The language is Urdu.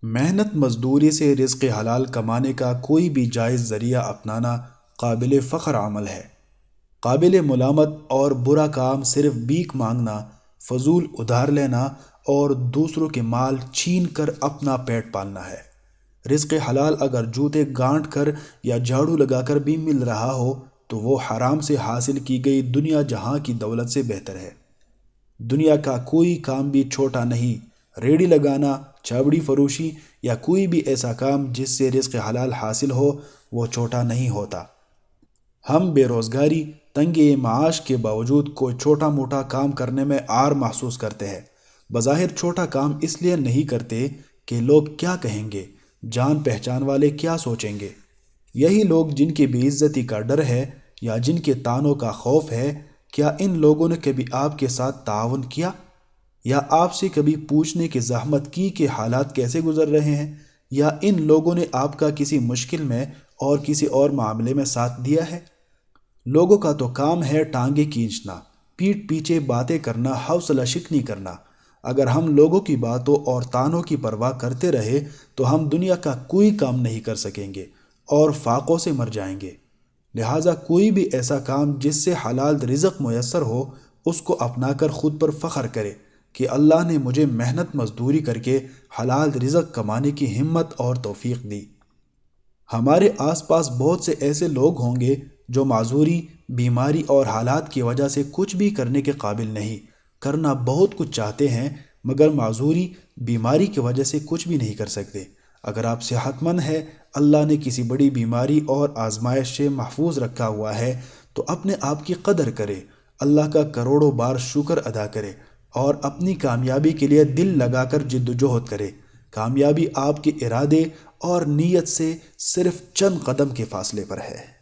محنت مزدوری سے رزق حلال کمانے کا کوئی بھی جائز ذریعہ اپنانا قابل فخر عمل ہے۔ قابل ملامت اور برا کام صرف بھیک مانگنا، فضول ادھار لینا اور دوسروں کے مال چھین کر اپنا پیٹ پالنا ہے۔ رزق حلال اگر جوتے گانٹ کر یا جھاڑو لگا کر بھی مل رہا ہو تو وہ حرام سے حاصل کی گئی دنیا جہاں کی دولت سے بہتر ہے۔ دنیا کا کوئی کام بھی چھوٹا نہیں، ریڑھی لگانا، چھابڑی فروشی یا کوئی بھی ایسا کام جس سے رزق حلال حاصل ہو وہ چھوٹا نہیں ہوتا۔ ہم بے روزگاری، تنگی معاش کے باوجود کوئی چھوٹا موٹا کام کرنے میں عار محسوس کرتے ہیں۔ بظاہر چھوٹا کام اس لیے نہیں کرتے کہ لوگ کیا کہیں گے، جان پہچان والے کیا سوچیں گے۔ یہی لوگ جن کی بے عزتی کا ڈر ہے یا جن کے طعنوں کا خوف ہے، کیا ان لوگوں نے کبھی آپ کے ساتھ تعاون کیا یا آپ سے کبھی پوچھنے کی زحمت کی کہ حالات کیسے گزر رہے ہیں؟ یا ان لوگوں نے آپ کا کسی مشکل میں اور کسی اور معاملے میں ساتھ دیا ہے؟ لوگوں کا تو کام ہے ٹانگیں کھینچنا، پیٹھ پیچھے باتیں کرنا، حوصلہ شکنی کرنا۔ اگر ہم لوگوں کی باتوں اور طعنوں کی پرواہ کرتے رہے تو ہم دنیا کا کوئی کام نہیں کر سکیں گے اور فاقوں سے مر جائیں گے۔ لہٰذا کوئی بھی ایسا کام جس سے حلال رزق میسر ہو اس کو اپنا کر خود پر فخر کرے کہ اللہ نے مجھے محنت مزدوری کر کے حلال رزق کمانے کی ہمت اور توفیق دی۔ ہمارے آس پاس بہت سے ایسے لوگ ہوں گے جو معذوری، بیماری اور حالات کی وجہ سے کچھ بھی کرنے کے قابل نہیں، کرنا بہت کچھ چاہتے ہیں مگر معذوری، بیماری کی وجہ سے کچھ بھی نہیں کر سکتے۔ اگر آپ صحت مند ہیں، اللہ نے کسی بڑی بیماری اور آزمائش سے محفوظ رکھا ہوا ہے تو اپنے آپ کی قدر کرے، اللہ کا کروڑوں بار شکر ادا کرے اور اپنی کامیابی کے لیے دل لگا کر جد و جہد کرے۔ کامیابی آپ کے ارادے اور نیت سے صرف چند قدم کے فاصلے پر ہے۔